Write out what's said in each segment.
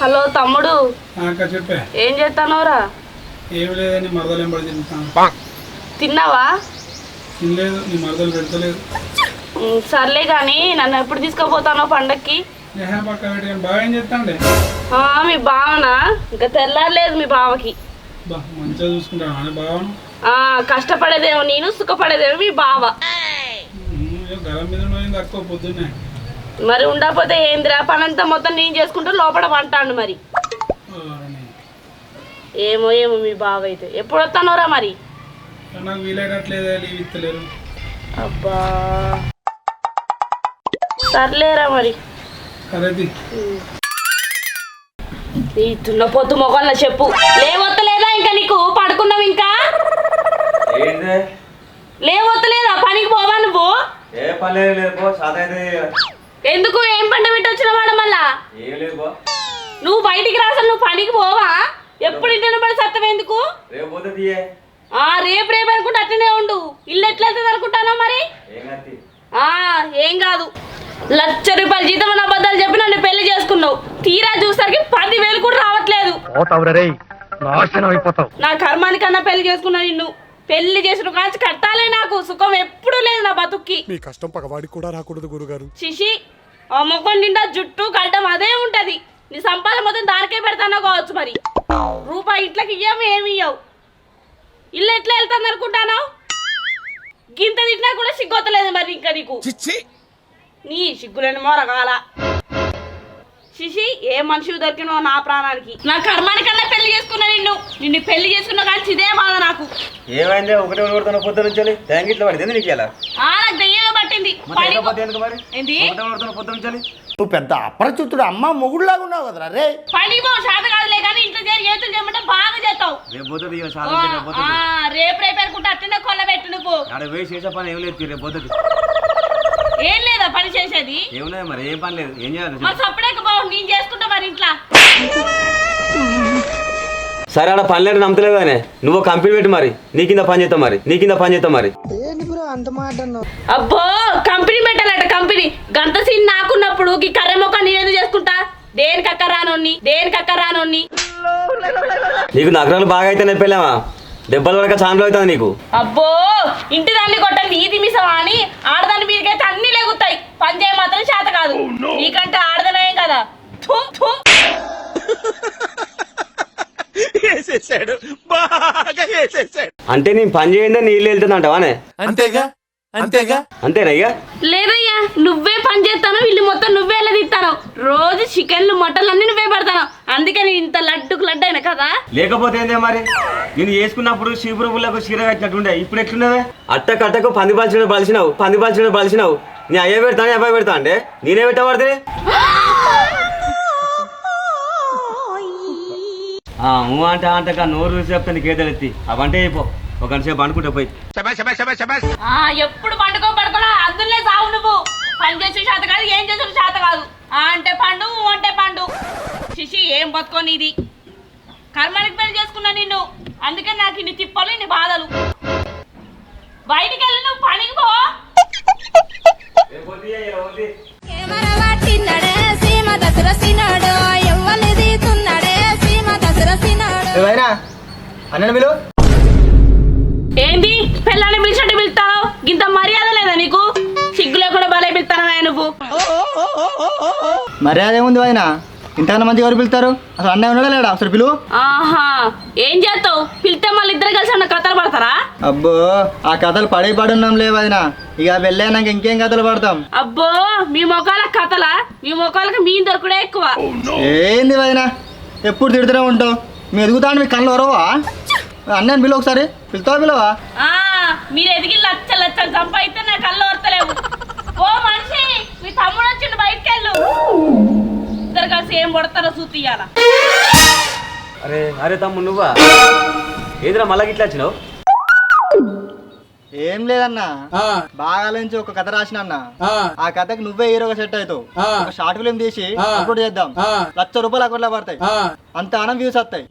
Hello తమ్ముడు, చెప్పే ఏం చేస్తానోరా? ఏమి లేదని మరదలు పడి తింటాను. తిన్నావా? తినలేదు, నీ మరదలు పెడతలేదు. సర్లే కానీ నన్ను ఎప్పుడు తీసుకుపోతానో పండక్కి? పక్క పెట్టి బాగా ఏం చేస్తాండే? మీ బావనా? ఇంకా తెల్లారలేదు మీ బావకి. మంచిగా చూసుకుంటాను బావను. కష్టపడేదేమో నేను, సుఖపడేదేమో మీ బావ. గలం మీద తక్కువ పొద్దున్నే. మరి ఉండకపోతే ఏందిరా, పనంతా మొత్తం నేను చేసుకుంటూ లోపల వంటాను. మరి ఏమో ఏమో మీ బావ అయితే ఎప్పుడు వస్తానోరా? మరి నాకు వీలైనట్లేదా, లీవ్ ఇస్తలేరు. అబ్బా సర్లేరా మరి. ఈ తున్నపోతు మొగల్లా చెప్పు, లేవొత్తలేదా ఇంకా నీకు? పడుకున్నావు ఇంకా? లేవొత్తలేదా? పనికి పోవా నువ్వు? ఎందుకు? ఏం పంట పెట్టి వచ్చిన వాడ మళ్ళా? నువ్వు బయటికి రాసలు, నువ్వు పనికి పోవా? ఎప్పుడు ఇంటి పడి సత్తవు ఎందుకు? రేపు రేపు అనుకుంటే అట్లనే ఉండు. ఇల్లు ఎట్లా వెళ్తుంది అనుకుంటానో మరి? ఏం కాదు, ₹1,00,000 జీతం అని అబద్ధాలు చెప్పి నన్ను పెళ్లి చేసుకున్నావు. తీరా చూసరికి 10,000 కూడా రావట్లేదు. నా కర్మానికన్నా పెళ్లి చేసుకున్నా నిన్ను. పెళ్లి చేసిన కాంచి కట్టాలే నాకు సుఖం ఎప్పుడు లేదు నా బతుక్కి. మీ కష్టం పగవాడికి కూడా రాకూడదు గురుగారు. శిషి, ఆ ముఖం నిండా జుట్టు గడ్డం అదే ఉంటది. నీ సంపాదన మొత్తం దానికే పెడతానో కావచ్చు. మరి రూపాయి ఇట్లకి ఇయ్యము, ఏమి ఇయ్యవు. ఇల్లు ఎట్లా వెళ్తాను అనుకుంటాను? గింత తిట్టినా కూడా సిగ్గొత్తలేదు మరి ఇంకా నీకు. నీ సిగ్గులేని మోరగాల. శిషి, ఏ మనిషి దొరికినో నా ప్రాణానికి. నా కర్మానికన్నా పెళ్లి చేసుకున్నా నిన్ను పెళ్లి చేసుకున్నా కానీ ఇదే బాధ నాకు. ఏమైంది? ఒకటే పొద్దు నుంచి నాకు దెయ్యం పట్టింది. నువ్వు పెద్ద అప్రచుతుడు అమ్మ మొగుడులాగా ఉన్నావు కదరా రే. పని పో, శాత కాదులే కానీ ఇంట్లో చేతులు చేయమంటే బాగా చేస్తావు. రేపు రేపు అనుకుంటే అట్లనే కొల్లబెట్టు నువ్వు. ఏం లేదా పని చేసేది? మరి ఏం పని లేదు, ఏం చేయాలి? మరి సపరేట్ బావు, నేను చేసుకుంటా మరి ఇంట్లో. సరే అలా పని లేదు నమ్మలేదు కానీ నువ్వు కంపెనీ పెట్టి మరి నీ కింద పని చేస్తావు మరి అబ్బో కంపెనీ పెట్టాలట. కంపెనీ గంట సీన్ నాకున్నప్పుడు ఈ కర్రె మొక్క నేను చేసుకుంటా. దేనికి అక్క రానోన్ని నీకు నగరాలు బాగా అయితే నెప్పెళ్ళామా? దెబ్బలు పడక చాలా అవుతుంది నీకు. అబ్బో ఇంటి దాన్ని కొట్టండి ఈది మిసమా అని ఆడదాని మీదకైతే అన్ని లేగుతాయి. పని చేయ మాత్రం చేత కాదు. నీకంటే ఆడదనే కదా. అంటే నేను పని చేయండి నీళ్ళు వెళ్తుందంటావానే? అంతేనయ్యా? లేదయ్యా, నువ్వే పని చేస్తాను, ఇల్లు మొత్తం నువ్వే వెళ్ళదిస్తాను. రోజు చికెన్లు మటన్లు అన్ని నువ్వే పడతాను. అందుకే నేను ఇంత లడ్డుకు లడ్డు అయినా కదా. లేకపోతే ఏందే మరి? నేను వేసుకున్నప్పుడు శివపురం పుల్లకు చీర కట్టినట్టుండే, ఇప్పుడు ఎట్లున్నదే? అట్టకు పంది బలిసినావు. నీ అయ్య పెడతాను అబ్బాయి పెడతా అంటే నేనే పెట్టబడితే అంటక నోరు చూసి చెప్తా నీకు ఏదెత్తి అవంటే అయిపో. ఒక గంట సేపు అనుకుంటే పోయి. ఎప్పుడు పడుకోలా అందులో సావు. నువ్వు పని చేసే శాత కాదు, ఏం చేసే శాత కాదు. అంటే పండు శిషి, ఏం బతుకోని ఇది. కర్మానికి పెళ్లి చేసుకున్నా నిన్ను, అందుకే నాకు ఇన్ని తిప్పలు ఇన్ని బాధలు. బయటికి వెళ్ళి నువ్వు పనికి పో. ఏంది పిల్లని పిలిచినట్టు పిలుస్తావు? ఇంత మర్యాద లేదా నీకు? సిగ్గు లేకుండా బలే పిలుస్తాను నువ్వు. మర్యాద ఏముంది ఆయన? ఇంతకన్నా మంది ఎవరు పిలుస్తారు? అసలు అన్నయ్య ఉన్నాడా లేడా? అసలు పిలువు. ఏం చేస్తావు? పిలితే మళ్ళీ ఇద్దరు కలిసి అన్న కథలు పడతారా? అబ్బో ఆ కథలు పడున్నాం లేవదినా. ఇక వెళ్ళాక ఇంకేం కథలు పడతాం. అబ్బో మీ మొఖాలకు కథలా? మీ మొఖాలకు మీ దొరకడే ఎక్కువ. ఏంది వదినా ఎప్పుడు తిడుతూనే ఉంటావు? మీ ఎదుగుతాను మీ కళ్ళు వరవా? అన్నయ్యని పిలువ ఒకసారి. పిలువా? మీరు ఎదిగి లచ్చలు సంపాదిస్తే నా కళ్ళు వరతలేవు. ఓ మనిషి, మీ తమ్ముడు వచ్చిండు, బయటకు వెళ్ళు. ఇద్దరు కలిసి ఏం పడతారో చూపియాల. అరే తమ్ముడు నువ్వా? ఏదిరా మళ్ళా ఇట్లా వచ్చినావు? ఏం లేదన్నా, బాగా నుంచి ఒక కథ రాసిన అన్న. ఆ కథకి నువ్వే హీరోగా సెట్ అవుతావు. ఒక షార్ట్ ఫిల్మ్ తీసి అప్లోడ్ చేద్దాం. ₹1,00,000 అకౌంట్లో పడతాయి. అంత అనం వ్యూస్ వస్తాయి.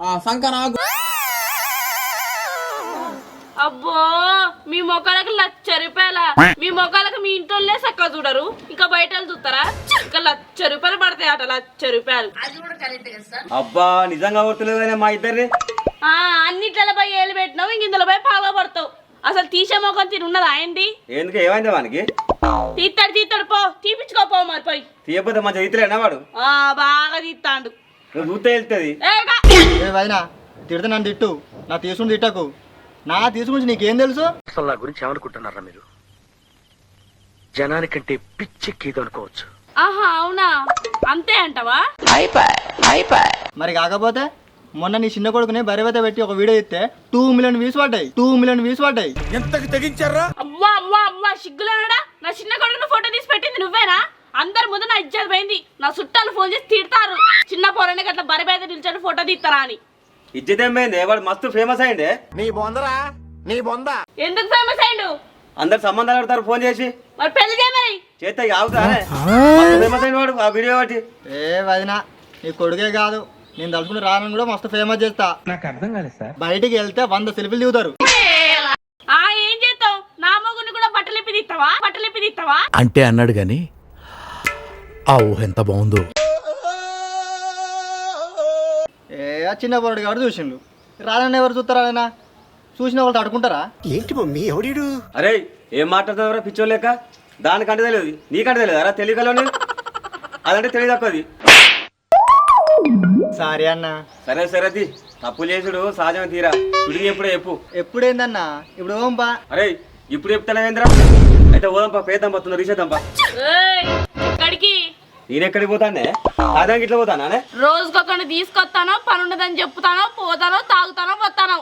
అబ్బో మీ మొక్కలకు ₹1,00,000. మీ మొక్కలకు మీ ఇంట్లోనే చక్కగా చూడరు, ఇంకా బయట వాళ్ళు చూస్తారా? ఇంకా ₹1,00,000 పడతాయి అట. ₹1,00,000. అబ్బా నిజంగా గుర్తులేదనే మా ఇద్దరిని. అన్నిట్ల పోయి ఏళ్ళు పెట్టినావు, ఇంక ఇందులో పోయి పాగా పడతావు. అసలు తీసే మొక్కలు తిని ఉన్నదా ఏంటి? ఎందుకు ఏమైంది వానికి? తీస్తాడు పో, తీపించుకోపో మరి పోయి. తీయకపోతే మంచిగా తీతలేనా వాడు? బాగా తీస్తాడు. నువ్వు చూస్తే వెళ్తుంది. ఏ వదినా తిడితే నన్ను తిట్టు, నా తీసుకుని తిట్టకు. నా తీసుకుని నీకేం తెలుసు? అసలు నా గురించి ఏమనుకుంటున్నారా మీరు? జనానికంటే పిచ్చెక్కిది అనుకోవచ్చు. ఆహా అవునా, అంతే అంటవా? మరి కాకపోతే మొన్న నీ చిన్న కొడుకుని బరివత పెట్టి ఒక వీడియో ఇస్తే 2 మిలియన్ వ్యూస్ పడ్డాయి. 2 మిలియన్ వ్యూస్ పడ్డాయి. ఎంతకి తెగించారా? అవ్వా అవ్వా అవ్వా సిగ్గులేనడా? నా చిన్న కొడుకుని ఫోటో తీసి పెట్టింది నువ్వేనా? అందరి ముందు నా ఇజ్జత్ పోయింది. నా చుట్టాలు ఫోన్ చేసి తిడతారు, చిన్న పోరని అట్లా బరిబేద నిల్చొని ఫోటో తీస్తారా అని. ఇజ్జతేం పోయింది? వాడు మస్తు ఫేమస్ అయ్యిండే. నీ బొందరా, నీ బొంద. ఎందుకు ఫేమస్ అయ్యిండు? అందరు సంబంధాలు పెడతారు ఫోన్ చేసి. మరి పెళ్లి చేయమని చేస్తే ఆగుతానే. ఫేమస్ అయిన వాడు ఆ వీడియో బట్టి. ఏ వదినా నీ కొడుకే కాదు, నేను తలుచుకుని రానని కూడా మస్తు ఫేమస్ చేస్తా. నాకు అర్థం కాలేదు సార్. బయటికి వెళ్తే 100 సెల్ఫీలు దిగుతారు. ఏం చేస్తావు? నా మొగుని కూడా బట్టలు ఇప్పి తీస్తావా? అంటే అన్నాడు గాని ఆ ఊహ ఎంత బాగుందో. ఏ చిన్న పోరాడు కాబట్టి చూసిండు, రానని ఎవరు చూస్తారా? ఆయన చూసిన వాళ్ళు అడుకుంటారా? ఏంటి మమ్మీ ఎవడీడు? అరే ఏం మాట్లాడుతున్నారా పిచ్చోలేక? దానికంటే తెలియదు, నీకంటే తెలియదు. అరా తెలియగలని అదంటే తెలియదు తక్కువది. సారీ అన్న. సరే సరేది, తప్పు చేసుడు సహజమే తీరా. ఇప్పుడు ఎప్పుడే చెప్పు. ఎప్పుడేందన్నా? ఇప్పుడు ఓంపా. అరే ఇప్పుడు చెప్తానేంద్రా? అయితే ఓదంపా, పేద్దాం పోతున్నా, రీసేద్దాంపా. ఎక్కడికి? నేనెక్కడికి పోతానే? సాధారణ ఇట్లా పోతానా? రోజుకొకరిని తీసుకొస్తానో, పని ఉండదని చెప్తానో, పోతానో, తాగుతానో, పోతానో.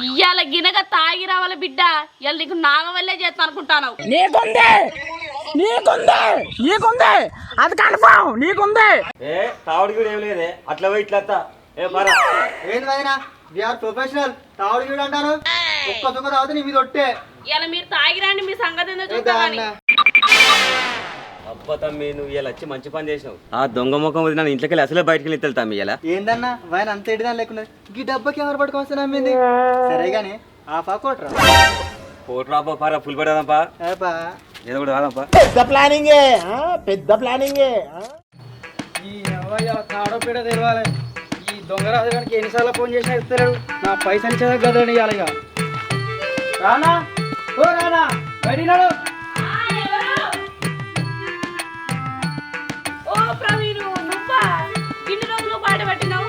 ఇయ్యాల గినక తాగి రావాలి బిడ్డ. ఇవాళ నీకు నాగవల్లే చేస్తా అనుకుంటాను. ఏ తావుడికి ఏం లేదే, అట్లా పోయి ఇట్లా వస్తా. ఏ మరా ఏంది వదినా, వీఆర్ ప్రొఫెషనల్. తావుడు వీడు అంటారు, ఒక్క చుక్క తాగితే నీ మీద ఒట్టే. ఇలా మీరు తాగిరండి, మీ సంగతి ఏందో చూద్దామని. అబ్బా తమ్మి, నువ్వు ఇలా వచ్చి మంచి పని చేసినావు. ఆ దొంగ ముఖం వదిలి నన్ను ఇంట్లోకి వెళ్ళి అసలే బయటకి వెళ్ళి తమ్మి. ఇలా ఏందన్నా వయన అంత ఎడిదాని లేకున్నది, ఈ డబ్బాకి ఎవరు పట్టుకొస్తే నమ్మింది. సరే గాని ఆ పాకోట్రా పోట్రాపా పారా, ఫుల్ పడదాంపా. ఏపా ఏదో కూడా కాదంపా. పెద్ద ప్లానింగే. ఈ తాడోపీడ తెలవాలి. ఈ దొంగరాజు గారికి ఎన్నిసార్లు ఫోన్ చేసినా ఇస్తలేడు. నా పైసలు ఇచ్చేదా గదని ఇవ్వాలి. రానా ఓ రానా బయటినాడు. ఓ ప్రవీణు, నువ్వా? ఇన్ని రోజులు బయట పెట్టినావు.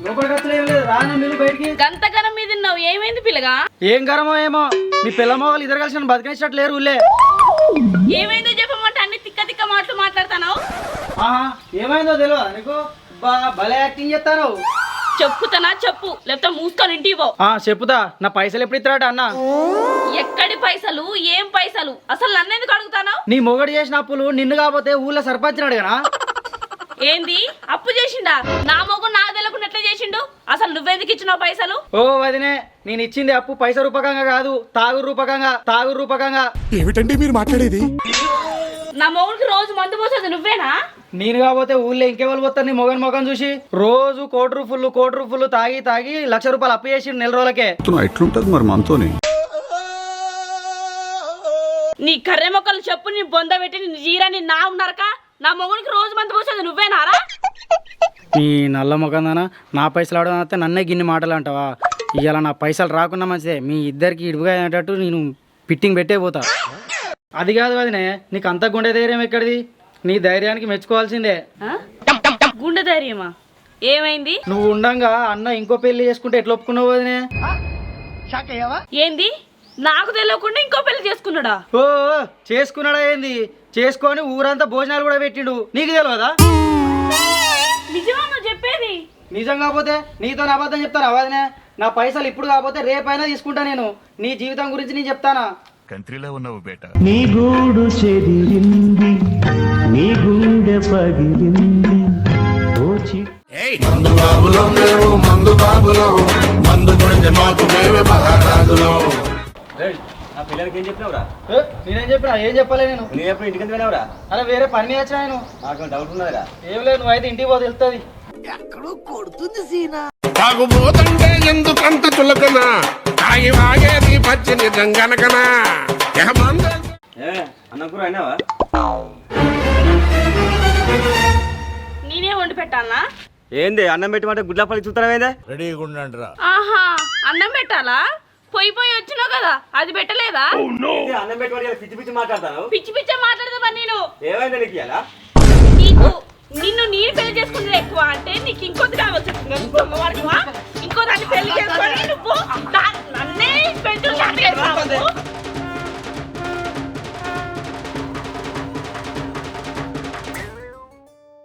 లోపలికి వచ్చలే ఏం లేదు. రానా మీరు బయటికి. గంతగనం మీద ఉన్నావు, ఏమైంది పిల్లగా? ఏం గరమో ఏమో, మీ పిల్లమో వాళ్ళు ఇద్దరు కలిసి నన్ను బతికినట్టు లేరు ఊళ్ళే. ఏమైందో చెప్పమంటే అన్ని తిక్క తిక్క మాటలు మాట్లాడతాను. ఏమైందో తెలియదా నీకు? భలే యాక్టింగ్ చేస్తాను. చెప్పుతానా చెప్పు, లేకపోతే మూసుకొని ఇంటికి పో. చెప్పుతా. నా పైసలు ఎప్పుడు ఇస్తారట అన్న? ఎక్కడి పైసలు, ఏం పైసలు? అసలు నన్ను ఎందుకు అడుగుతాను? నీ మొగడు చేసిన అప్పులు నిన్ను కాకపోతే ఊళ్ళో సర్పంచ్ అడిగానా? ఏంది అప్పు చేసిండా? నా మొగ్గు నాకు తెలియకుండా ఎట్లా చేసిండు? అసలు నువ్వెందుకు ఇచ్చినావు పైసలు? ఓ వదినే, నేను ఇచ్చింది అప్పు పైస రూపకంగా కాదు, తాగు రూపకంగా. ఏమిటండి మీరు మాట్లాడేది? నా మొగుడికి రోజు మందు పోసేది నువ్వేనా? నేను కాకపోతే ఊళ్ళో ఇంకెవరు పోతారు? నీ మొగన్ చూసి రోజు కోటి రూపులు తాగి ₹1,00,000 అప్పు చేసి నెల రోజులకే. ఎట్లుంటది మరి మనతోని? నీ కర్రె మొక్కలు చెప్పు, నీ బొంద పెట్టి నీ జీరాన్ని నా ఉన్నారక. నా మొగుడికి రోజు మందు పోసేది నువ్వేనారా? ఈ నల్ల మొగందానా, నా పైసలు ఆడదంటే నన్నే గిన్ని మాటలు అంటావా? ఇవాళ నా పైసలు రాకుండా మంచిదే, మీ ఇద్దరికి ఇడుపుగా అయ్యేటట్టు నేను పిట్టింగ్ పెట్టే పోతా. అది కాదు వదినే, నీకు అంత గుండె ధైర్యం ఎక్కడిది? నీ ధైర్యానికి మెచ్చుకోవాల్సిందే. గుండె ధైర్యమా? ఏమైంది? నువ్వు ఉండంగా అన్న ఇంకో పెళ్లి చేసుకుంటే ఎట్లా ఒప్పుకున్నావు వదినే? ఏంది? నాకు తెలియకుండా ఇంకో పెళ్లి చేసుకున్నాడా? ఓ చేసుకున్నాడా ఏంది? చేసుకొని ఊరంతా భోజనాలు కూడా పెట్టిండు, నీకు తెలియదా? నిజమా నువ్వు చెప్పేది? నిజం కాకపోతే నీతో అబద్ధం చెప్తాను వదినే. నా పైసలు ఇప్పుడు కాకపోతే రేపైనా తీసుకుంటా. నేను నీ జీవితం గురించి నేను చెప్తానా? కంట్రీలో ఉన్నావు బేట. నీ గూడు చెదిరింది, నీ గుండె పగిలింది. నా పిల్లలకి ఏం చెప్పినావురా? నేనేం చెప్పినా? ఏం చెప్పలే నేను. నేను ఎప్పుడు ఇంటికి వెళ్ళావురా? అరే వేరే పని మీద వచ్చినా నేను. నాకు డౌట్ ఉన్నదిరా. ఏం లేదు, నువ్వు అయితే ఇంటికి పో తెలుస్తుంది. ఎక్కడో కొడుతుంది సీనా. తాగుబోతుంటే ఎందుకంత చులకన తాగి వాగేది పచ్చి నిజం గనకనా అన్నం కూర అయినావా? నేనే వండి పెట్టాలా? ఏంది అన్నం పెట్టమంటే గుడ్లపల్లి చూస్తావేందే? రెడీగా ఉండండి రా. ఆహా, అన్నం పెట్టాలా? పోయి వచ్చినావు కదా, అది పెట్టలేదా? అన్నం పెట్టమని పిచ్చి పిచ్చి మాట్లాడతాను. పిచ్చి పిచ్చి మాట్లాడదా నేను? ఏమైంది నీకు ఇలా? నీకు నిన్ను నేను పెళ్లి చేసుకునేది ఎక్కువ అంటే నీకు ఇంకొద్ది కావచ్చు.